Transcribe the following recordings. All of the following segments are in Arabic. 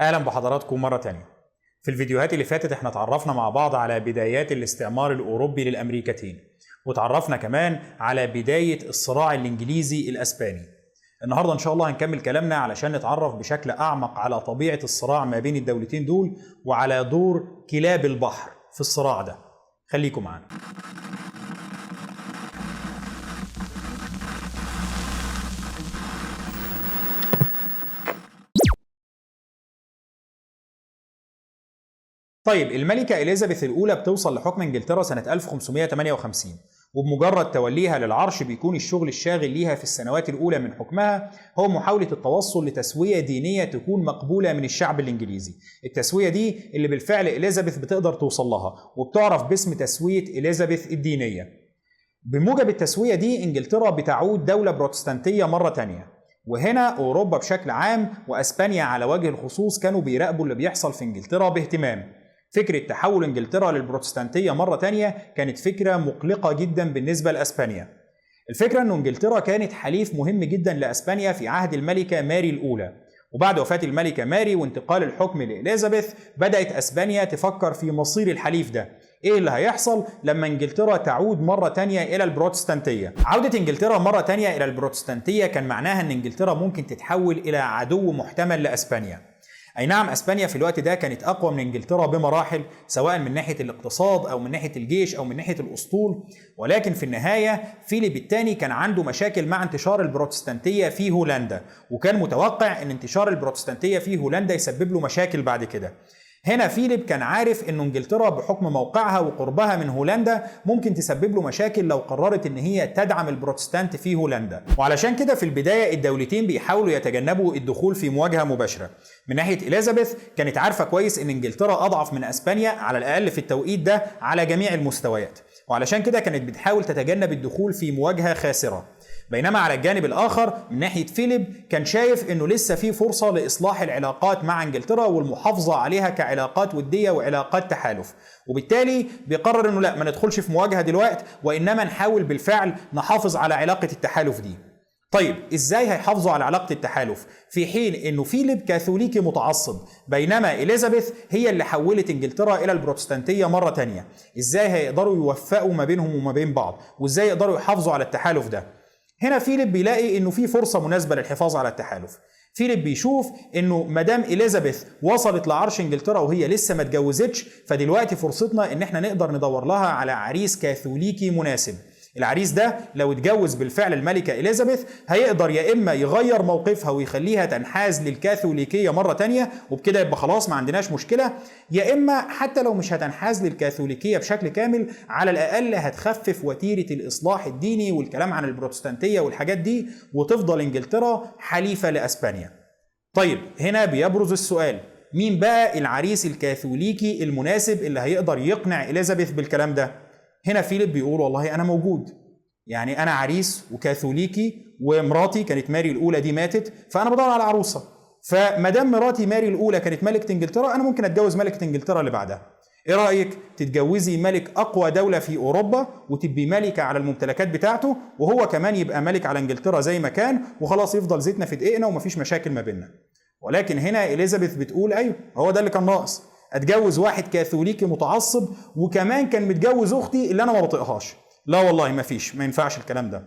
أهلا بحضراتكم مرة تانية. في الفيديوهات اللي فاتت احنا اتعرفنا مع بعض على بدايات الاستعمار الأوروبي للأمريكتين، وتعرفنا كمان على بداية الصراع الإنجليزي الأسباني. النهاردة إن شاء الله هنكمل كلامنا علشان نتعرف بشكل أعمق على طبيعة الصراع ما بين الدولتين دول وعلى دور كلاب البحر في الصراع ده. خليكم معانا. طيب الملكة إليزابيث الأولى بتوصل لحكم إنجلترا سنة 1558، وبمجرد توليها للعرش بيكون الشغل الشاغل ليها في السنوات الأولى من حكمها هو محاولة التوصل لتسوية دينية تكون مقبولة من الشعب الإنجليزي. التسوية دي اللي بالفعل إليزابيث بتقدر توصل لها وبتعرف باسم تسوية إليزابيث الدينية. بموجب التسوية دي إنجلترا بتعود دولة بروتستانتية مرة تانية، وهنا أوروبا بشكل عام وأسبانيا على وجه الخصوص كانوا بيراقبوا اللي بيحصل في إنجلترا باهتمام. فكرة تحول إنجلترا للبروتستانتية مرة تانية كانت فكرة مقلقة جدا بالنسبة لأسبانيا. الفكرة أن إنجلترا كانت حليف مهم جدا لأسبانيا في عهد الملكة ماري الأولى، وبعد وفاة الملكة ماري وانتقال الحكم لإليزابيث بدأت أسبانيا تفكر في مصير الحليف ده. إيه اللي هيحصل لما إنجلترا تعود مرة تانية إلى البروتستانتية؟ عودة إنجلترا مرة تانية إلى البروتستانتية كان معناها أن إنجلترا ممكن تتحول إلى عدو محتمل لأسبانيا. أي نعم، أسبانيا في الوقت ده كانت أقوى من إنجلترا بمراحل، سواء من ناحية الاقتصاد أو من ناحية الجيش أو من ناحية الأسطول، ولكن في النهاية فيليب الثاني كان عنده مشاكل مع انتشار البروتستانتية في هولندا، وكان متوقع أن انتشار البروتستانتية في هولندا يسبب له مشاكل بعد كده. هنا فيليب كان عارف ان انجلترا بحكم موقعها وقربها من هولندا ممكن تسبب له مشاكل لو قررت ان هي تدعم البروتستانت في هولندا، وعلشان كده في البدايه الدولتين بيحاولوا يتجنبوا الدخول في مواجهه مباشره. من ناحيه اليزابيث كانت عارفه كويس ان انجلترا اضعف من اسبانيا على الاقل في التوقيت ده على جميع المستويات، وعلشان كده كانت بتحاول تتجنب الدخول في مواجهه خاسره. بينما على الجانب الآخر من ناحية فيليب كان شايف إنه لسه في فرصة لإصلاح العلاقات مع إنجلترا والمحافظة عليها كعلاقات ودية وعلاقات تحالف، وبالتالي بيقرر إنه لا، ما ندخلش في مواجهة دلوقتي وإنما نحاول بالفعل نحافظ على علاقة التحالف دي. طيب ازاي هيحافظوا على علاقة التحالف في حين انه فيليب كاثوليكي متعصب بينما إليزابيث هي اللي حولت انجلترا الى البروتستانتية مرة تانية؟ ازاي هيقدروا يوفقوا ما بينهم وما بين بعض، وازاي يقدروا يحافظوا على التحالف ده؟ هنا فيليب بيلاقي انه في فرصة مناسبة للحفاظ على التحالف. فيليب بيشوف انه مدام إليزابيث وصلت لعرش انجلترا وهي لسه ما اتجوزتش، فدلوقتي فرصتنا ان احنا نقدر ندور لها على عريس كاثوليكي مناسب. العريس ده لو اتجوز بالفعل الملكة إليزابيث هيقدر يا إما يغير موقفها ويخليها تنحاز للكاثوليكية مرة تانية وبكده يبقى خلاص ما عندناش مشكلة، يا إما حتى لو مش هتنحاز للكاثوليكية بشكل كامل على الأقل هتخفف وتيرة الإصلاح الديني والكلام عن البروتستانتية والحاجات دي وتفضل إنجلترا حليفة لأسبانيا. طيب هنا بيبرز السؤال، مين بقى العريس الكاثوليكي المناسب اللي هيقدر يقنع إليزابيث بالكلام ده؟ هنا فيليب بيقول والله أنا موجود، يعني أنا عريس وكاثوليكي ومراتي كانت ماري الأولى دي ماتت، فأنا بدور على عروسة، فمادام مراتي ماري الأولى كانت ملكة إنجلترا أنا ممكن أتجوز ملكة إنجلترا اللي بعدها. إيه رأيك تتجوزي ملك أقوى دولة في أوروبا وتبقي ملكة على الممتلكات بتاعته وهو كمان يبقى ملك على إنجلترا زي ما كان، وخلاص يفضل زيتنا في دقيقنا ومفيش مشاكل ما بيننا. ولكن هنا إليزابيث بتقول أيوه هو ده اللي كان ناقص، اتجوز واحد كاثوليكي متعصب وكمان كان متجوز اختي اللي انا ما بطيقهاش. لا والله ما ينفعش الكلام ده.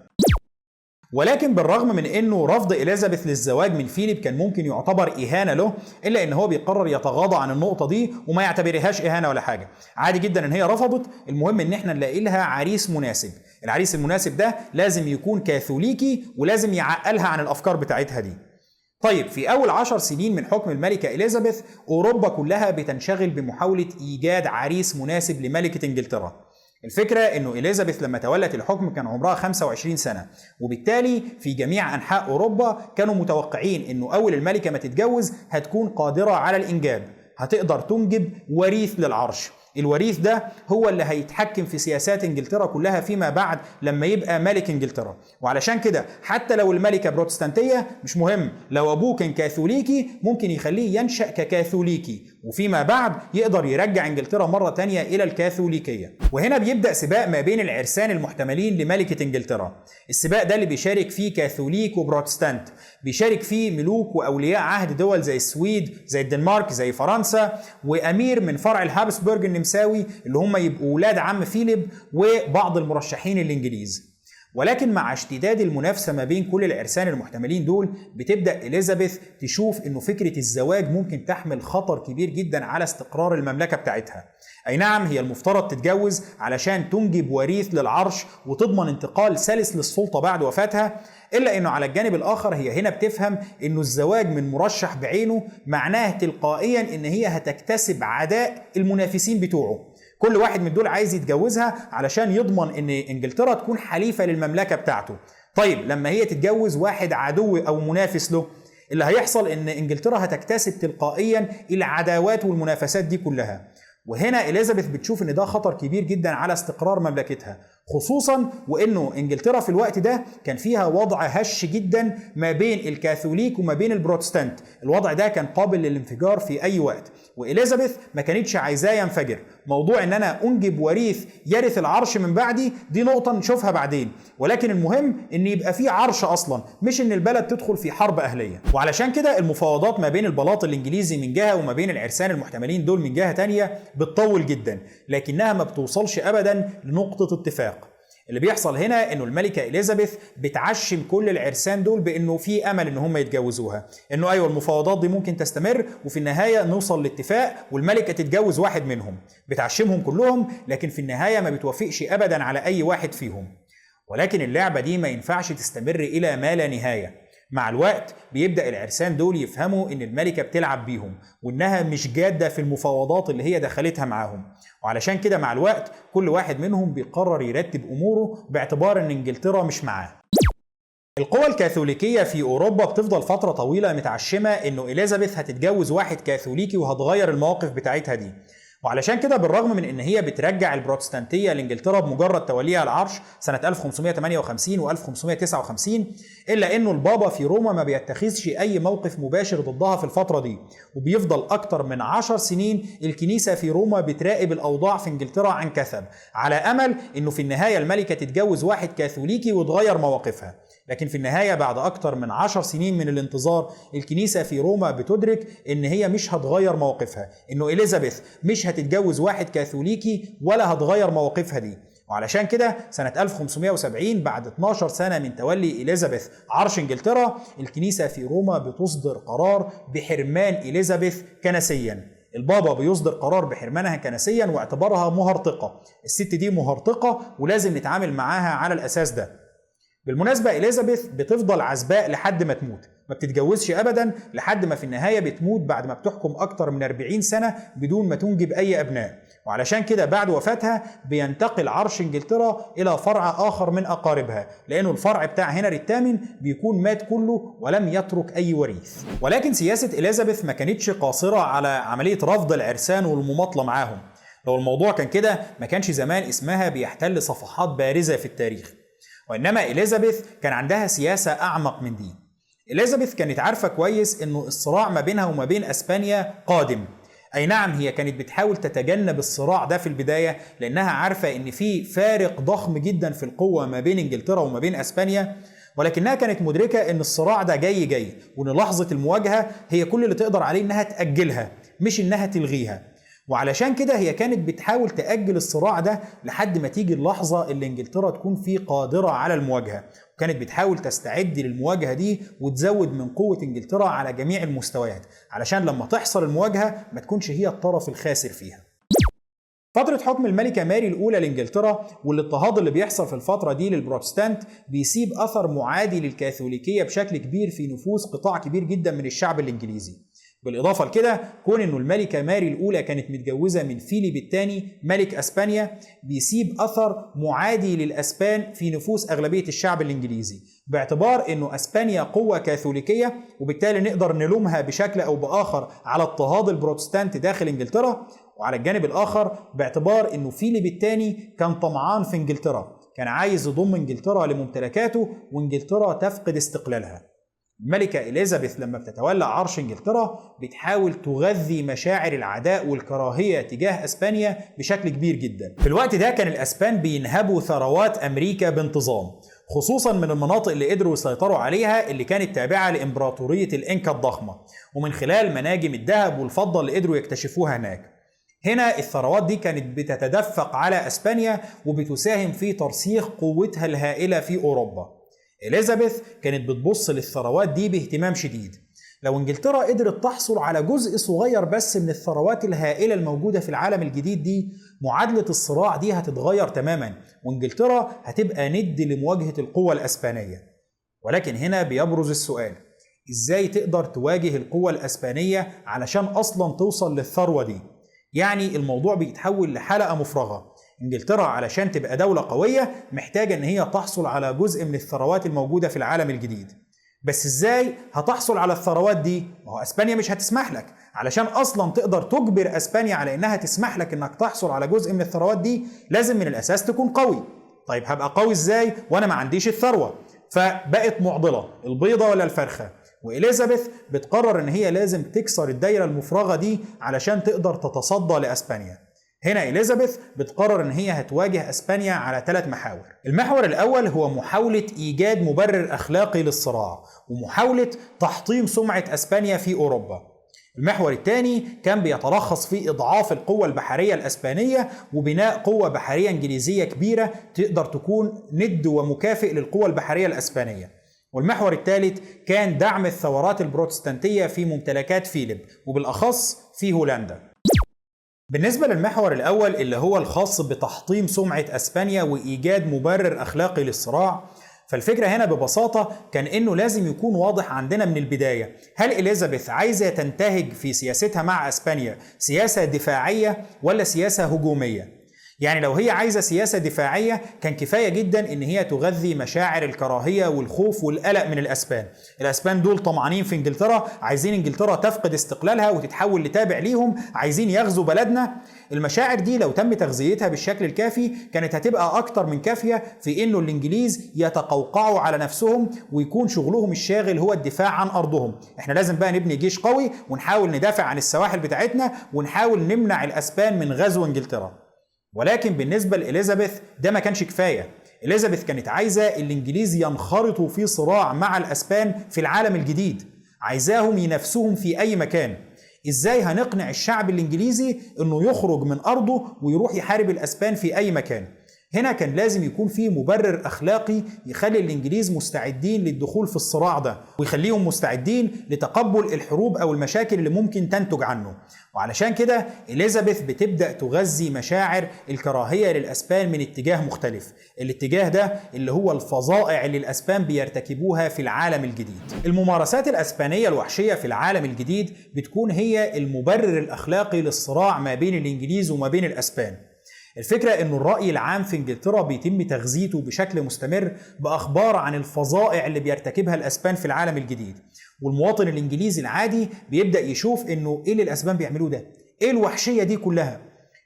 ولكن بالرغم من انه رفض إليزابيث للزواج من فيليب كان ممكن يعتبر اهانه له، الا ان هو بيقرر يتغاضى عن النقطه دي وما يعتبرهاش اهانه ولا حاجه، عادي جدا ان هي رفضت، المهم ان احنا نلاقي لها عريس مناسب. العريس المناسب ده لازم يكون كاثوليكي ولازم يعقلها عن الافكار بتاعتها دي. طيب في أول 10 سنين من حكم الملكة إليزابيث أوروبا كلها بتنشغل بمحاولة إيجاد عريس مناسب لملكة إنجلترا. الفكرة إنه إليزابيث لما تولت الحكم كان عمرها 25 سنة، وبالتالي في جميع أنحاء أوروبا كانوا متوقعين إنه أول الملكة ما تتجوز هتكون قادرة على الإنجاب، هتقدر تنجب وريث للعرش، الوريث ده هو اللي هيتحكم في سياسات انجلترا كلها فيما بعد لما يبقى ملك انجلترا. وعلشان كده حتى لو الملكة بروتستانتية مش مهم، لو ابوه كان كاثوليكي ممكن يخليه ينشأ ككاثوليكي، وفيما بعد يقدر يرجع انجلترا مرة تانية الى الكاثوليكية. وهنا بيبدأ سباق ما بين العرسان المحتملين لملكة انجلترا. السباق ده اللي بيشارك فيه كاثوليك وبروتستانت، بيشارك فيه ملوك واولياء عهد دول زي السويد، زي الدنمارك، زي فرنسا، وامير من فرع الهابسبورج النمساوي اللي هم يبقوا ولاد عم فيليب، وبعض المرشحين الانجليز. ولكن مع اشتداد المنافسة ما بين كل العرسان المحتملين دول، بتبدأ إليزابيث تشوف إنه فكرة الزواج ممكن تحمل خطر كبير جدا على استقرار المملكة بتاعتها. أي نعم هي المفترض تتجوز علشان تنجب وريث للعرش وتضمن انتقال سلس للسلطة بعد وفاتها، إلا إنه على الجانب الآخر هي هنا بتفهم إنه الزواج من مرشح بعينه معناه تلقائيا إن هي هتكتسب عداء المنافسين بتوعه. كل واحد من دول عايز يتجوزها علشان يضمن ان انجلترا تكون حليفة للمملكة بتاعته. طيب لما هي تتجوز واحد عدو او منافس له، اللي هيحصل ان انجلترا هتكتسب تلقائيا العداوات والمنافسات دي كلها. وهنا إليزابيث بتشوف ان ده خطر كبير جدا على استقرار مملكتها، خصوصا وانه انجلترا في الوقت ده كان فيها وضع هش جدا ما بين الكاثوليك وما بين البروتستانت. الوضع ده كان قابل للانفجار في اي وقت، وإليزابيث ما كانتش عايزاه ينفجر. موضوع ان انا انجب وريث يرث العرش من بعدي دي نقطة نشوفها بعدين، ولكن المهم ان يبقى في عرش اصلا، مش ان البلد تدخل في حرب اهلية. وعلشان كده المفاوضات ما بين البلاط الانجليزي من جهة وما بين العرسان المحتملين دول من جهة تانية بتطول جدا، لكنها ما بتوصلش ابدا لنقطة اتفاق. اللي بيحصل هنا انه الملكة إليزابيث بتعشم كل العرسان دول بانه في امل ان هم يتجوزوها، انه ايوه المفاوضات دي ممكن تستمر وفي النهاية نوصل لاتفاق والملكة تتجوز واحد منهم. بتعشمهم كلهم، لكن في النهاية ما بتوافقش ابدا على اي واحد فيهم. ولكن اللعبة دي ما ينفعش تستمر الى ما لا نهاية. مع الوقت بيبدأ العرسان دول يفهموا ان الملكة بتلعب بيهم، وانها مش جادة في المفاوضات اللي هي دخلتها معاهم. وعلشان كده مع الوقت كل واحد منهم بيقرر يرتب اموره باعتبار ان انجلترا مش معاه. القوى الكاثوليكية في أوروبا بتفضل فترة طويلة متعشمة إنه إليزابيث هتتجوز واحد كاثوليكي وهتغير المواقف بتاعتها دي. وعلشان كده بالرغم من ان هي بترجع البروتستانتية لانجلترا بمجرد توليها العرش سنة 1558 و 1559، الا انه البابا في روما ما بيتخذش اي موقف مباشر ضدها في الفترة دي، وبيفضل اكتر من 10 سنين الكنيسة في روما بتراقب الاوضاع في انجلترا عن كثب، على امل انه في النهاية الملكة تتجوز واحد كاثوليكي وتغير مواقفها. لكن في النهاية بعد أكتر من 10 سنين من الانتظار، الكنيسة في روما بتدرك إن هي مش هتغير موقفها، إنه إليزابيث مش هتتجوز واحد كاثوليكي ولا هتغير مواقفها دي. وعلشان كده سنة 1570 بعد 12 سنة من تولي إليزابيث عرش إنجلترا، الكنيسة في روما بتصدر قرار بحرمان إليزابيث كنسيا. البابا بيصدر قرار بحرمانها كنسيا واعتبرها مهرطقة. الست دي مهرطقة ولازم نتعامل معاها على الأساس ده. بالمناسبة إليزابيث بتفضل عزباء لحد ما تموت، ما بتتجوزش أبدا لحد ما في النهاية بتموت بعد ما بتحكم أكتر من 40 سنة بدون ما تنجب أي أبناء. وعلشان كده بعد وفاتها بينتقل عرش إنجلترا إلى فرع آخر من أقاربها، لأنه الفرع بتاع هنري الثامن بيكون مات كله ولم يترك أي وريث. ولكن سياسة إليزابيث ما كانتش قاصرة على عملية رفض العرسان والمماطلة معاهم. لو الموضوع كان كده ما كانش زمان اسمها بيحتل صفحات بارزة في التاريخ. وإنما إليزابيث كان عندها سياسة أعمق من دي. إليزابيث كانت عارفة كويس إنه الصراع ما بينها وما بين أسبانيا قادم. أي نعم هي كانت بتحاول تتجنب الصراع ده في البداية، لأنها عارفة إن في فارق ضخم جدا في القوة ما بين إنجلترا وما بين أسبانيا، ولكنها كانت مدركة إن الصراع ده جاي وإن لحظة المواجهة هي كل اللي تقدر عليه إنها تأجلها مش إنها تلغيها. وعلشان كده هي كانت بتحاول تأجل الصراع ده لحد ما تيجي اللحظة اللي انجلترا تكون فيه قادرة على المواجهة، وكانت بتحاول تستعد للمواجهة دي وتزود من قوة انجلترا على جميع المستويات علشان لما تحصل المواجهة ما تكونش هي الطرف الخاسر فيها. فترة حكم الملكة ماري الأولى لإنجلترا والاضطهاد اللي بيحصل في الفترة دي للبروتستانت بيسيب أثر معادي للكاثوليكية بشكل كبير في نفوس قطاع كبير جدا من الشعب الإنجليزي. بالإضافة لكده كون إنه الملكة ماري الأولى كانت متجوزة من فيليب الثاني ملك أسبانيا بيسيب أثر معادي للأسبان في نفوس أغلبية الشعب الإنجليزي، باعتبار إنه أسبانيا قوة كاثوليكية وبالتالي نقدر نلومها بشكل أو بآخر على اضطهاد البروتستانت داخل إنجلترا. وعلى الجانب الآخر باعتبار إنه فيليب الثاني كان طمعان في إنجلترا، كان عايز يضم إنجلترا لممتلكاته وإنجلترا تفقد استقلالها. الملكة إليزابيث لما بتتولى عرش إنجلترا بتحاول تغذي مشاعر العداء والكراهية تجاه أسبانيا بشكل كبير جدا. في الوقت ده كان الأسبان بينهبوا ثروات أمريكا بانتظام، خصوصا من المناطق اللي قدروا يسيطروا عليها اللي كانت تابعة لإمبراطورية الإنكا الضخمة، ومن خلال مناجم الذهب والفضة اللي قدروا يكتشفوها هناك. هنا الثروات دي كانت بتتدفق على أسبانيا وبتساهم في ترسيخ قوتها الهائلة في أوروبا. إليزابيث كانت بتبص للثروات دي باهتمام شديد. لو إنجلترا قدرت تحصل على جزء صغير بس من الثروات الهائلة الموجودة في العالم الجديد دي، معادلة الصراع دي هتتغير تماما وإنجلترا هتبقى ند لمواجهة القوة الأسبانية. ولكن هنا بيبرز السؤال، إزاي تقدر تواجه القوة الأسبانية علشان أصلا توصل للثروة دي؟ يعني الموضوع بيتحول لحلقة مفرغة. إنجلترا علشان تبقى دولة قوية محتاجة إن هي تحصل على جزء من الثروات الموجودة في العالم الجديد. بس إزاي هتحصل على الثروات دي؟ ما هو أسبانيا مش هتسمح لك. علشان أصلا تقدر تجبر أسبانيا على إنها تسمح لك إنك تحصل على جزء من الثروات دي لازم من الأساس تكون قوي. طيب هبقى قوي إزاي وأنا ما عنديش الثروة؟ فبقت معضلة، البيضة ولا الفرخة؟ وإليزابيث بتقرر إن هي لازم تكسر الدايرة المفرغة دي علشان تقدر تتصدى لأسبانيا. هنا إليزابيث بتقرر إن هي هتواجه أسبانيا على 3 محاور. المحور الأول هو محاولة إيجاد مبرر أخلاقي للصراع ومحاولة تحطيم سمعة أسبانيا في أوروبا. المحور الثاني كان بيتلخص في إضعاف القوة البحرية الأسبانية وبناء قوة بحرية إنجليزية كبيرة تقدر تكون ند ومكافئ للقوة البحرية الأسبانية. والمحور الثالث كان دعم الثورات البروتستانتية في ممتلكات فيليب وبالأخص في هولندا. بالنسبة للمحور الأول اللي هو الخاص بتحطيم سمعة أسبانيا وإيجاد مبرر أخلاقي للصراع، فالفكرة هنا ببساطة كان إنه لازم يكون واضح عندنا من البداية، هل إليزابيث عايزة تنتهج في سياستها مع أسبانيا سياسة دفاعية ولا سياسة هجومية؟ يعني لو هي عايزة سياسة دفاعية كان كفاية جدا إن هي تغذي مشاعر الكراهية والخوف والقلق من الأسبان. الأسبان دول طمعانين في إنجلترا، عايزين إنجلترا تفقد استقلالها وتتحول لتابع ليهم، عايزين يغزوا بلدنا. المشاعر دي لو تم تغذيتها بالشكل الكافي كانت هتبقى أكتر من كافية في إنه الإنجليز يتقوقعوا على نفسهم ويكون شغلهم الشاغل هو الدفاع عن أرضهم. إحنا لازم بقى نبني جيش قوي ونحاول ندافع عن السواحل بتاعتنا ونحاول نمنع الأسبان من غزو إنجلترا. ولكن بالنسبة لإليزابيث ده ما كانش كفاية. إليزابيث كانت عايزة الإنجليز ينخرطوا في صراع مع الأسبان في العالم الجديد، عايزاهم ينافسوهم في أي مكان. إزاي هنقنع الشعب الإنجليزي إنه يخرج من أرضه ويروح يحارب الأسبان في أي مكان؟ هنا كان لازم يكون فيه مبرر أخلاقي يخلي الإنجليز مستعدين للدخول في الصراع ده ويخليهم مستعدين لتقبل الحروب أو المشاكل اللي ممكن تنتج عنه. وعلشان كده إليزابيث بتبدأ تغذي مشاعر الكراهية للأسبان من اتجاه مختلف. الاتجاه ده اللي هو الفظائع اللي الأسبان بيرتكبوها في العالم الجديد. الممارسات الأسبانية الوحشية في العالم الجديد بتكون هي المبرر الأخلاقي للصراع ما بين الإنجليز وما بين الأسبان. الفكرة إنه الرأي العام في إنجلترا بيتم تغذيته بشكل مستمر بأخبار عن الفظائع اللي بيرتكبها الأسبان في العالم الجديد، والمواطن الإنجليزي العادي بيبدأ يشوف إنه إيه اللي الأسبان بيعملوه ده؟ إيه الوحشية دي كلها؟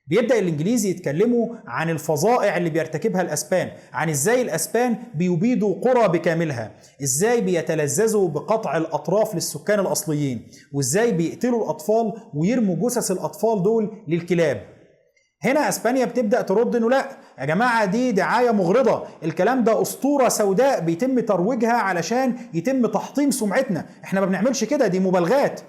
بيبدأ الإنجليزي يتكلموا عن الفظائع اللي بيرتكبها الأسبان، عن إزاي الأسبان بيبيدوا قرى بكاملها، إزاي بيتلذذوا بقطع الأطراف للسكان الأصليين، وإزاي بيقتلوا الأطفال ويرموا جثث الأطفال دول للكلاب. هنا اسبانيا بتبدأ ترد انه لا يا جماعة دي دعاية مغرضة، الكلام ده اسطورة سوداء بيتم ترويجها علشان يتم تحطيم سمعتنا، احنا ما بنعملش كده، دي مبالغات.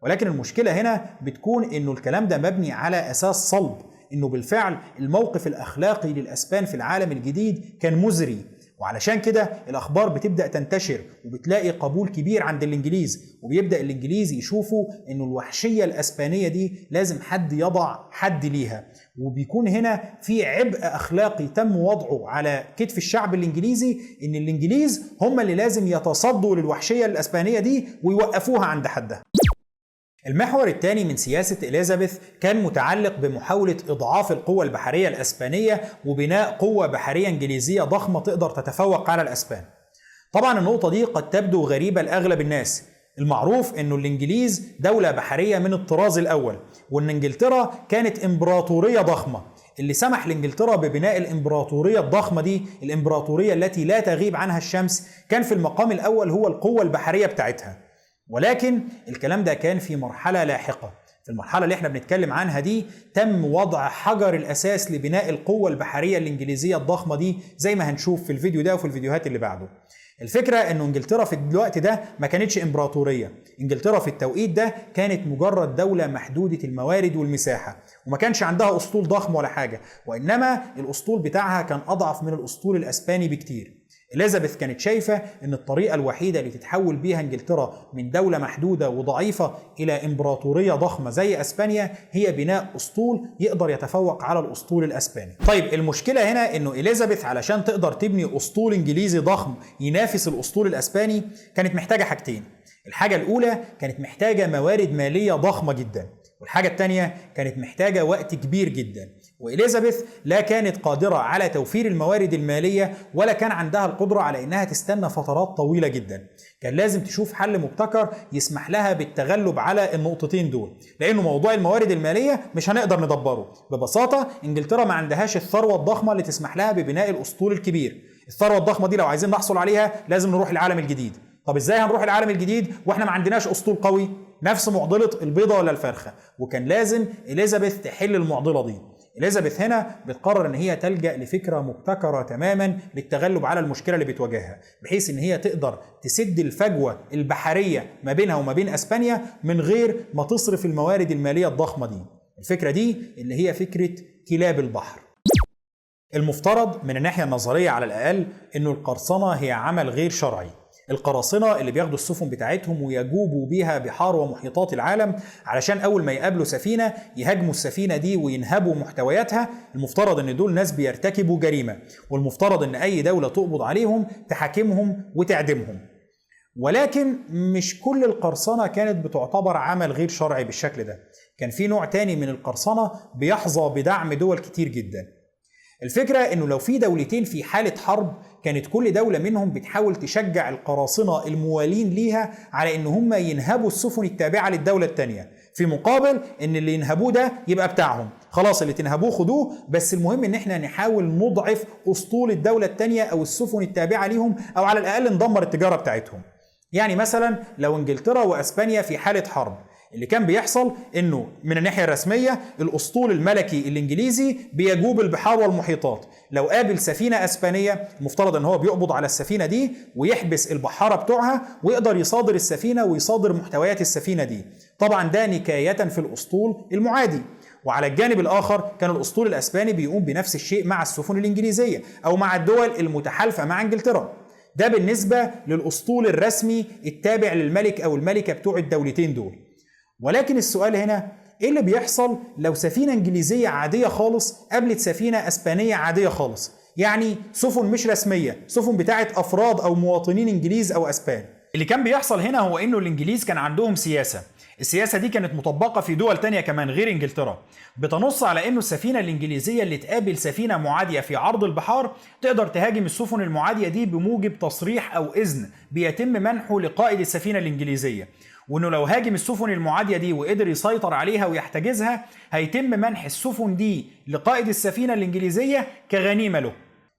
ولكن المشكلة هنا بتكون انه الكلام ده مبني على اساس صلب، انه بالفعل الموقف الاخلاقي للاسبان في العالم الجديد كان مزري، وعلشان كده الأخبار بتبدأ تنتشر وبتلاقي قبول كبير عند الإنجليز، وبيبدأ الإنجليز يشوفوا إنه الوحشية الأسبانية دي لازم حد يضع حد ليها، وبيكون هنا في عبء أخلاقي تم وضعه على كتف الشعب الإنجليزي إن الإنجليز هم اللي لازم يتصدوا للوحشية الأسبانية دي ويوقفوها عند حدها. المحور الثاني من سياسة إليزابيث كان متعلق بمحاولة إضعاف القوة البحرية الأسبانية وبناء قوة بحرية إنجليزية ضخمة تقدر تتفوق على الأسبان. طبعا النقطة دي قد تبدو غريبة لأغلب الناس. المعروف انه الانجليز دولة بحرية من الطراز الاول، وان انجلترا كانت امبراطورية ضخمة. اللي سمح لانجلترا ببناء الامبراطورية الضخمة دي، الامبراطورية التي لا تغيب عنها الشمس، كان في المقام الاول هو القوة البحرية بتاعتها. ولكن الكلام ده كان في مرحلة لاحقة. في المرحلة اللي احنا بنتكلم عنها دي تم وضع حجر الاساس لبناء القوة البحرية الانجليزية الضخمة دي، زي ما هنشوف في الفيديو ده وفي الفيديوهات اللي بعده. الفكرة انه انجلترا في الوقت ده ما كانتش امبراطورية. انجلترا في التوقيت ده كانت مجرد دولة محدودة الموارد والمساحة، وما كانش عندها اسطول ضخم ولا حاجة، وانما الاسطول بتاعها كان اضعف من الاسطول الاسباني بكتير. إليزابيث كانت شايفة ان الطريقة الوحيدة اللي تتحول بيها انجلترا من دولة محدودة وضعيفة الى امبراطورية ضخمة زي اسبانيا هي بناء اسطول يقدر يتفوق على الاسطول الاسباني. طيب المشكلة هنا انه إليزابيث علشان تقدر تبني اسطول انجليزي ضخم ينافس الاسطول الاسباني كانت محتاجة حاجتين. الحاجة الاولى كانت محتاجة موارد مالية ضخمة جدا، والحاجة الثانية كانت محتاجة وقت كبير جدا. وإليزابيث لا كانت قادرة على توفير الموارد المالية ولا كان عندها القدرة على إنها تستنى فترات طويلة جدا. كان لازم تشوف حل مبتكر يسمح لها بالتغلب على النقطتين دول، لأنه موضوع الموارد المالية مش هنقدر ندبره. ببساطة إنجلترا ما عندهاش الثروة الضخمة اللي تسمح لها ببناء الأسطول الكبير. الثروة الضخمة دي لو عايزين نحصل عليها لازم نروح العالم الجديد. طب إزاي هنروح العالم الجديد وإحنا ما عندناش أسطول قوي؟ نفس معضلة البيضة ولا الفرخة، وكان لازم إليزابيث تحل المعضلة دي. إليزابيث هنا بتقرر ان هي تلجأ لفكرة مبتكرة تماما للتغلب على المشكلة اللي بتواجهها، بحيث ان هي تقدر تسد الفجوة البحرية ما بينها وما بين اسبانيا من غير ما تصرف الموارد المالية الضخمة دي. الفكرة دي اللي هي فكرة كلاب البحر. المفترض من الناحية النظرية على الأقل انه القرصنة هي عمل غير شرعي. القراصنة اللي بياخدوا السفن بتاعتهم ويجوبوا بيها بحار ومحيطات العالم علشان أول ما يقابلوا سفينة يهاجموا السفينة دي وينهبوا محتوياتها، المفترض إن دول ناس بيرتكبوا جريمة، والمفترض إن أي دولة تقبض عليهم تحاكمهم وتعدمهم. ولكن مش كل القرصنة كانت بتعتبر عمل غير شرعي بالشكل ده. كان في نوع تاني من القرصنة بيحظى بدعم دول كتير جدا. الفكرة انه لو في دولتين في حالة حرب كانت كل دولة منهم بتحاول تشجع القراصنة الموالين ليها على ان هم ينهبوا السفن التابعة للدولة التانية، في مقابل ان اللي ينهبوه ده يبقى بتاعهم. خلاص اللي تنهبوه خدوه، بس المهم ان احنا نحاول نضعف اسطول الدولة التانية او السفن التابعة ليهم، او على الاقل ندمر التجارة بتاعتهم. يعني مثلا لو انجلترا واسبانيا في حالة حرب، اللي كان بيحصل انه من الناحية الرسمية الاسطول الملكي الانجليزي بيجوب البحار والمحيطات. لو قابل سفينة اسبانية المفترض ان هو بيقبض على السفينة دي ويحبس البحارة بتوعها ويقدر يصادر السفينة ويصادر محتويات السفينة دي. طبعا ده نكاية في الاسطول المعادي. وعلى الجانب الآخر كان الأسطول الأسباني بيقوم بنفس الشيء مع السفن الإنجليزية أو مع الدول المتحالفة مع إنجلترا. ده بالنسبة للأسطول الرسمي التابع للملك أو الملكة بتوع الدولتين دول. ولكن السؤال هنا ايه اللي بيحصل لو سفينة انجليزية عادية خالص قابلت سفينة اسبانية عادية خالص؟ يعني سفن مش رسمية، سفن بتاعت افراد او مواطنين انجليز او اسبان. اللي كان بيحصل هنا هو انه الانجليز كان عندهم سياسة. السياسة دي كانت مطبقة في دول تانية كمان غير انجلترا، بتنص على انه السفينة الانجليزية اللي تقابل سفينة معادية في عرض البحار تقدر تهاجم السفن المعادية دي بموجب تصريح او اذن بيتم منحه لقائد السفينة الانجليزية، وانه لو هاجم السفن المعادية دي وقدر يسيطر عليها ويحتجزها هيتم منح السفن دي لقائد السفينة الانجليزية كغنيمة له.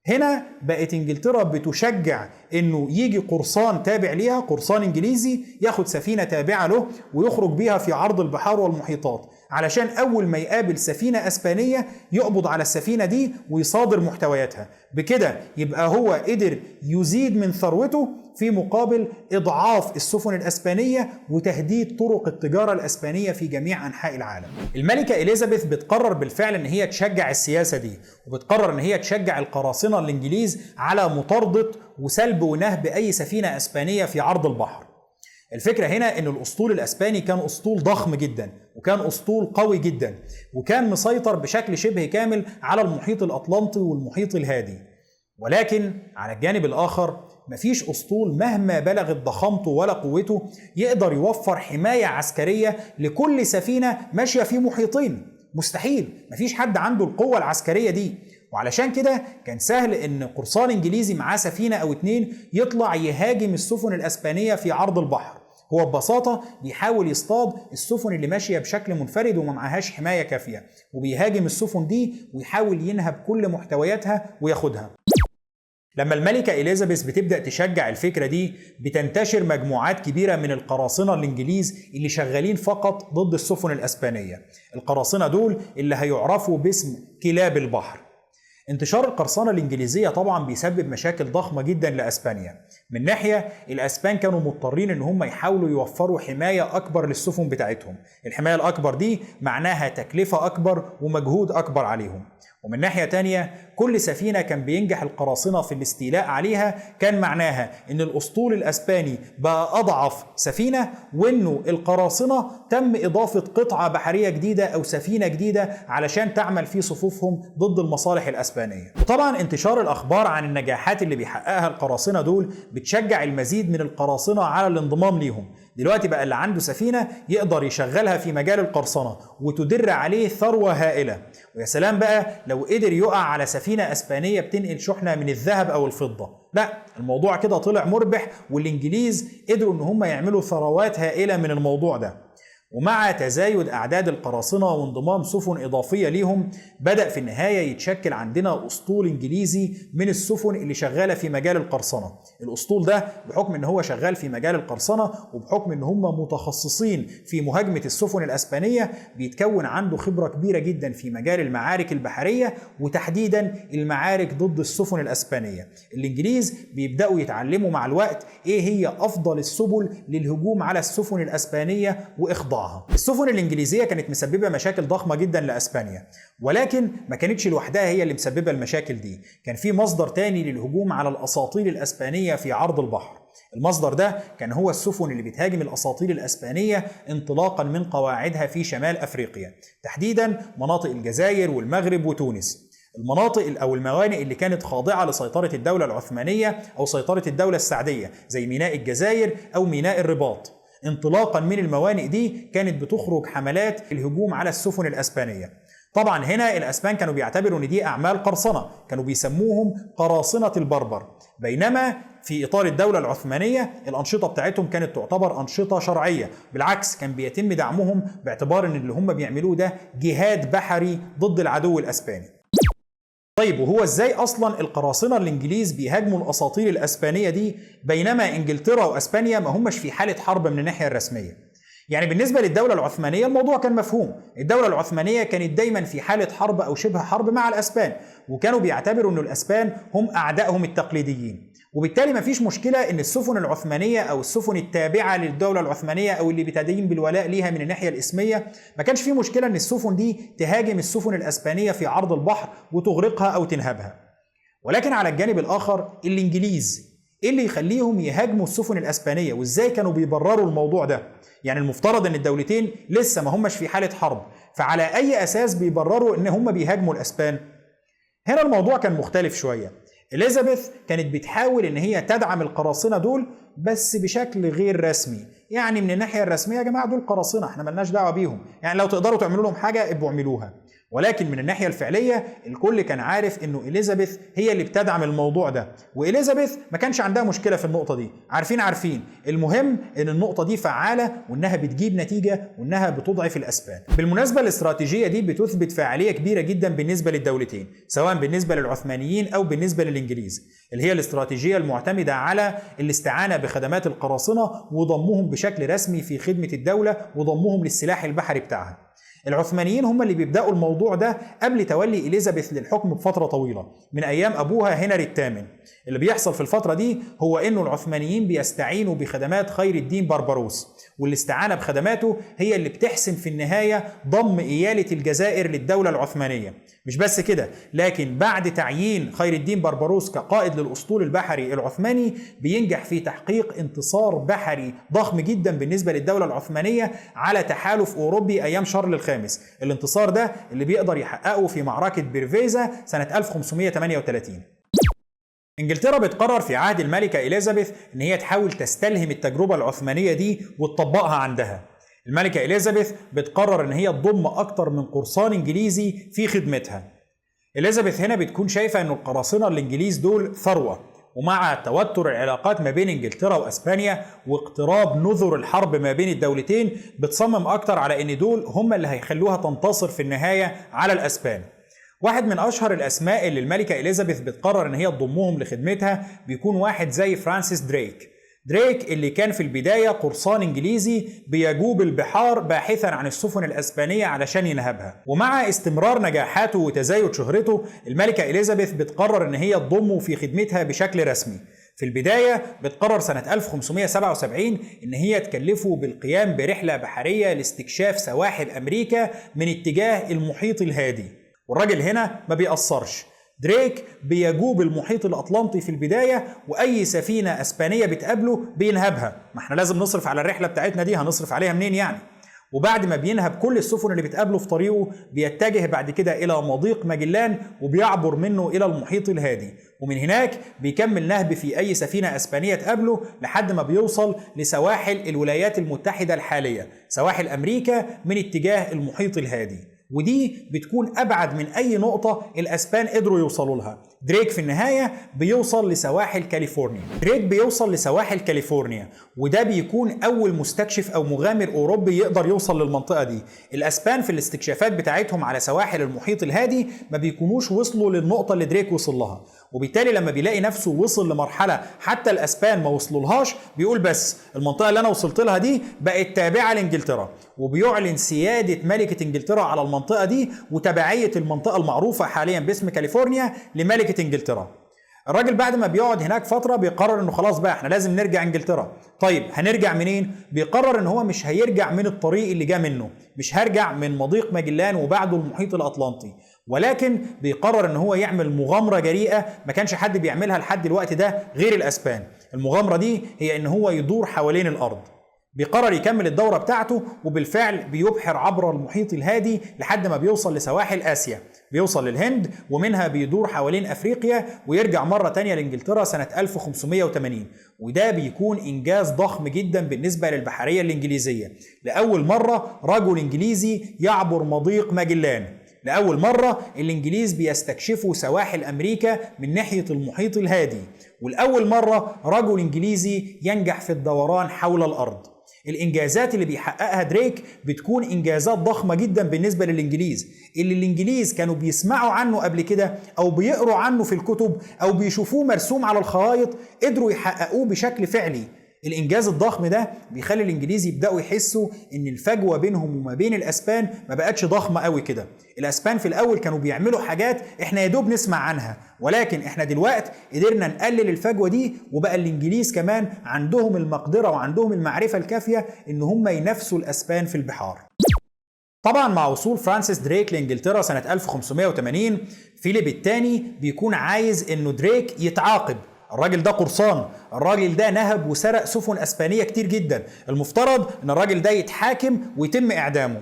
هنا بقت انجلترا بتشجع انه يجي قرصان تابع ليها، قرصان انجليزي ياخد سفينة تابعة له ويخرج بيها في عرض البحار والمحيطات، علشان اول ما يقابل سفينة اسبانية يقبض على السفينة دي ويصادر محتوياتها. بكده يبقى هو قدر يزيد من ثروته في مقابل إضعاف السفن الأسبانية وتهديد طرق التجارة الأسبانية في جميع أنحاء العالم. الملكة إليزابيث بتقرر بالفعل إن هي تشجع السياسة دي، وبتقرر إن هي تشجع القراصنة الإنجليز على مطاردة وسلب ونهب أي سفينة أسبانية في عرض البحر. الفكرة هنا إن الأسطول الأسباني كان أسطول ضخم جدا، وكان أسطول قوي جدا، وكان مسيطر بشكل شبه كامل على المحيط الأطلنطي والمحيط الهادي. ولكن على الجانب الآخر مفيش أسطول مهما بلغت ضخامته ولا قوته يقدر يوفر حماية عسكرية لكل سفينة ماشية في محيطين. مستحيل، مفيش حد عنده القوة العسكرية دي. وعلشان كده كان سهل ان قرصان انجليزي معاه سفينة او اتنين يطلع يهاجم السفن الاسبانية في عرض البحر. هو ببساطة بيحاول يصطاد السفن اللي ماشية بشكل منفرد وما معهاش حماية كافية، وبيهاجم السفن دي ويحاول ينهب كل محتوياتها وياخدها. لما الملكة إليزابيث بتبدأ تشجع الفكرة دي، بتنتشر مجموعات كبيرة من القراصنة الإنجليز اللي شغالين فقط ضد السفن الأسبانية. القراصنة دول اللي هيعرفوا باسم كلاب البحر. انتشار القرصنة الإنجليزية طبعا بيسبب مشاكل ضخمة جدا لأسبانيا. من ناحية، الأسبان كانوا مضطرين إن هم يحاولوا يوفروا حماية أكبر للسفن بتاعتهم. الحماية الأكبر دي معناها تكلفة أكبر ومجهود أكبر عليهم. ومن ناحية تانية، كل سفينة كان بينجح القراصنة في الاستيلاء عليها كان معناها إن الأسطول الأسباني بقى أضعف سفينة، وإنه القراصنة تم إضافة قطعة بحرية جديدة أو سفينة جديدة علشان تعمل في صفوفهم ضد المصالح الأسبانية. وطبعا انتشار الأخبار عن النجاحات اللي بيحققها القراصنة دول بتشجع المزيد من القراصنة على الانضمام ليهم. دلوقتي بقى اللي عنده سفينة يقدر يشغلها في مجال القرصنة وتدر عليه ثروة هائلة. ويا سلام بقى لو قدر يقع على سفينة أسبانية بتنقل شحنة من الذهب أو الفضة. لا، الموضوع كده طلع مربح، والإنجليز قدروا إن هم يعملوا ثروات هائلة من الموضوع ده. ومع تزايد أعداد القراصنة وانضمام سفن إضافية ليهم، بدأ في النهاية يتشكل عندنا أسطول إنجليزي من السفن اللي شغالة في مجال القرصنة. الأسطول ده بحكم إن هو شغال في مجال القرصنة وبحكم إن هم متخصصين في مهاجمة السفن الأسبانية، بيتكون عنده خبرة كبيرة جدا في مجال المعارك البحرية، وتحديدا المعارك ضد السفن الأسبانية. الإنجليز بيبدأوا يتعلموا مع الوقت إيه هي أفضل السبل للهجوم على السفن الأسبانية وإخضاعها. السفن الإنجليزية كانت مسببة مشاكل ضخمة جدا لأسبانيا، ولكن ما كانتش لوحدها هي اللي مسببة المشاكل دي. كان في مصدر تاني للهجوم على الأساطيل الأسبانية في عرض البحر. المصدر ده كان هو السفن اللي بتهاجم الأساطيل الأسبانية انطلاقا من قواعدها في شمال أفريقيا، تحديدا مناطق الجزائر والمغرب وتونس. المناطق أو الموانئ اللي كانت خاضعة لسيطرة الدولة العثمانية أو سيطرة الدولة السعدية، زي ميناء الجزائر أو ميناء الرباط. انطلاقا من الموانئ دي كانت بتخرج حملات الهجوم على السفن الأسبانية. طبعا هنا الأسبان كانوا بيعتبروا ان دي أعمال قرصنة، كانوا بيسموهم قراصنة البربر. بينما في إطار الدولة العثمانية الأنشطة بتاعتهم كانت تعتبر أنشطة شرعية، بالعكس كان بيتم دعمهم باعتبار ان اللي هم بيعملوه ده جهاد بحري ضد العدو الأسباني. طيب، وهو ازاي اصلا القراصنة الانجليز بيهاجموا الاساطيل الاسبانية دي بينما انجلترا واسبانيا ما همش في حالة حرب من الناحية الرسمية؟ يعني بالنسبة للدولة العثمانية الموضوع كان مفهوم. الدولة العثمانية كانت دايما في حالة حرب او شبه حرب مع الاسبان، وكانوا بيعتبروا ان الاسبان هم اعدائهم التقليديين، وبالتالي مفيش مشكلة ان السفن العثمانية او السفن التابعة للدولة العثمانية او اللي بتدين بالولاء ليها من الناحية الاسمية، ما كانش في مشكلة ان السفن دي تهاجم السفن الاسبانية في عرض البحر وتغرقها او تنهبها. ولكن على الجانب الاخر الانجليز ايه اللي يخليهم يهاجموا السفن الاسبانية، وازاي كانوا بيبرروا الموضوع ده؟ يعني المفترض ان الدولتين لسه ما همش في حالة حرب، فعلى اي اساس بيبرروا ان هم بيهاجموا الاسبان؟ هنا الموضوع كان مختلف شوية. إليزابيث كانت بتحاول ان هي تدعم القراصنة دول بس بشكل غير رسمي. يعني من الناحية الرسمية يا جماعة دول قراصنة، احنا ملناش دعوة بيهم، يعني لو تقدروا تعملوا لهم حاجة ابقوا اعملوها. ولكن من الناحية الفعلية الكل كان عارف انه إليزابيث هي اللي بتدعم الموضوع ده، وإليزابيث ما كانش عندها مشكلة في النقطة دي. عارفين المهم ان النقطة دي فعالة وانها بتجيب نتيجة وانها بتضعف الأسبان. بالمناسبة الاستراتيجية دي بتثبت فاعلية كبيرة جدا بالنسبة للدولتين، سواء بالنسبة للعثمانيين او بالنسبة للإنجليز، اللي هي الاستراتيجية المعتمدة على الاستعانة بخدمات القراصنة وضمهم بشكل رسمي في خدمة الدولة وضمهم للسلاح البحري بتاعها. العثمانيين هم اللي بيبدأوا الموضوع ده قبل تولي إليزابيث للحكم بفترة طويلة من أيام أبوها هنري الثامن. اللي بيحصل في الفترة دي هو إنه العثمانيين بيستعينوا بخدمات خير الدين بربروس، والاستعانة بخدماته هي اللي بتحسم في النهاية ضم إيالة الجزائر للدولة العثمانية. مش بس كده، لكن بعد تعيين خير الدين بربروس كقائد للأسطول البحري العثماني بينجح في تحقيق انتصار بحري ضخم جدا بالنسبة للدولة العثمانية على تحالف أوروبي أيام شارل الخامس. الانتصار ده اللي بيقدر يحققه في معركة بيرفيزا سنة 1538. انجلترا بتقرر في عهد الملكة إليزابيث ان هي تحاول تستلهم التجربة العثمانية دي وتطبقها عندها. الملكة إليزابيث بتقرر ان هي تضم اكتر من قرصان انجليزي في خدمتها. إليزابيث هنا بتكون شايفة ان القراصنة الانجليز دول ثروة، ومع توتر العلاقات ما بين انجلترا واسبانيا واقتراب نذر الحرب ما بين الدولتين بتصمم اكتر على ان دول هم اللي هيخلوها تنتصر في النهاية على الاسبان. واحد من اشهر الاسماء اللي الملكة إليزابيث بتقرر ان هي تضمهم لخدمتها بيكون واحد زي فرانسيس دريك. دريك اللي كان في البداية قرصان انجليزي بيجوب البحار باحثا عن السفن الاسبانية علشان ينهبها، ومع استمرار نجاحاته وتزايد شهرته الملكة إليزابيث بتقرر ان هي تضمه في خدمتها بشكل رسمي. في البداية بتقرر سنة 1577 ان هي تكلفه بالقيام برحلة بحرية لاستكشاف سواحل امريكا من اتجاه المحيط الهادي، والراجل هنا ما بيقصرش. دريك بيجوب المحيط الأطلنطي في البداية، وأي سفينة أسبانية بتقابله بينهبها. ما احنا لازم نصرف على الرحلة بتاعتنا دي، هنصرف عليها منين يعني؟ وبعد ما بينهب كل السفن اللي بتقابله في طريقه بيتجه بعد كده إلى مضيق ماجلان وبيعبر منه إلى المحيط الهادي، ومن هناك بيكمل نهب في أي سفينة أسبانية تقابله لحد ما بيوصل لسواحل الولايات المتحدة الحالية، سواحل أمريكا من اتجاه المحيط الهادي، ودي بتكون أبعد من أي نقطة الأسبان قدروا يوصلوا لها. دريك في النهاية بيوصل لسواحل كاليفورنيا. وده بيكون أول مستكشف أو مغامر أوروبي يقدر يوصل للمنطقة دي. الأسبان في الاستكشافات بتاعتهم على سواحل المحيط الهادي ما بيكونوش وصلوا للنقطة اللي دريك وصل لها، وبالتالي لما بيلاقي نفسه وصل لمرحلة حتى الأسبان ما وصلولهاش بيقول بس المنطقة اللي أنا وصلت لها دي بقت تابعة لإنجلترا، وبيعلن سيادة ملكة إنجلترا على المنطقة دي وتبعية المنطقة المعروفة حاليا باسم كاليفورنيا لملكة إنجلترا. الراجل بعد ما بيقعد هناك فترة بيقرر انه خلاص بقى احنا لازم نرجع انجلترا. طيب هنرجع منين؟ بيقرر ان هو مش هيرجع من الطريق اللي جا منه، مش هرجع من مضيق ماجلان وبعده المحيط الأطلنطي، ولكن بيقرر ان هو يعمل مغامرة جريئة ما كانش حد بيعملها لحد الوقت ده غير الأسبان. المغامرة دي هي ان هو يدور حوالين الأرض. بيقرر يكمل الدورة بتاعته، وبالفعل بيبحر عبر المحيط الهادي لحد ما بيوصل لسواحل آسيا، بيوصل للهند ومنها بيدور حوالين أفريقيا ويرجع مرة تانية لإنجلترا سنة 1580. وده بيكون إنجاز ضخم جدا بالنسبة للبحرية الإنجليزية. لأول مرة رجل إنجليزي يعبر مضيق ماجلان، لأول مرة الإنجليز بيستكشفوا سواحل أمريكا من ناحية المحيط الهادي، والأول مرة رجل إنجليزي ينجح في الدوران حول الأرض. الإنجازات اللي بيحققها دريك بتكون إنجازات ضخمة جدا بالنسبة للإنجليز، اللي الإنجليز كانوا بيسمعوا عنه قبل كده أو بيقروا عنه في الكتب أو بيشوفوه مرسوم على الخرائط، قدروا يحققوه بشكل فعلي. الإنجاز الضخم ده بيخلي الإنجليز يبدأوا يحسوا إن الفجوة بينهم وما بين الأسبان ما بقتش ضخمة قوي كده. الأسبان في الأول كانوا بيعملوا حاجات إحنا يدوب نسمع عنها، ولكن إحنا دلوقتي قدرنا نقلل الفجوة دي، وبقى الإنجليز كمان عندهم المقدرة وعندهم المعرفة الكافية إن هم ينافسوا الأسبان في البحار. طبعا مع وصول فرانسيس دريك لإنجلترا سنة 1580 فيليب الثاني بيكون عايز إنه دريك يتعاقب. الراجل ده قرصان، الراجل ده نهب وسرق سفن أسبانية كتير جدا، المفترض ان الراجل ده يتحاكم ويتم إعدامه.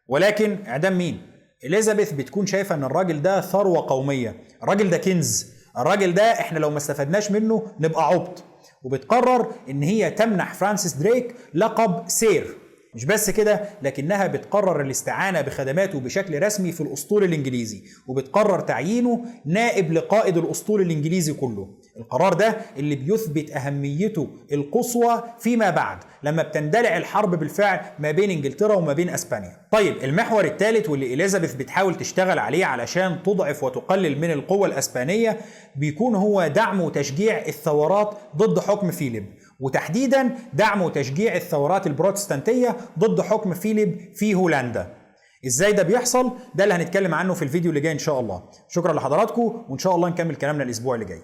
ولكن إعدام مين؟ إليزابيث بتكون شايفة ان الراجل ده ثروة قومية، الراجل ده كنز، الراجل ده احنا لو ما استفدناش منه نبقى عبط، وبتقرر ان هي تمنح فرانسيس دريك لقب سير. مش بس كده، لكنها بتقرر الاستعانة بخدماته بشكل رسمي في الأسطول الإنجليزي، وبتقرر تعيينه نائب لقائد الأسطول الإنجليزي كله. القرار ده اللي بيثبت أهميته القصوى فيما بعد لما بتندلع الحرب بالفعل ما بين إنجلترا وما بين أسبانيا. طيب المحور الثالث واللي إليزابيث بتحاول تشتغل عليه علشان تضعف وتقلل من القوة الأسبانية بيكون هو دعم وتشجيع الثورات ضد حكم فيليب، وتحديدا دعم وتشجيع الثورات البروتستانتية ضد حكم فيليب في هولندا. ازاي ده بيحصل؟ ده اللي هنتكلم عنه في الفيديو اللي جاي ان شاء الله. شكرا لحضراتكم، وان شاء الله نكمل كلامنا الاسبوع اللي جاي.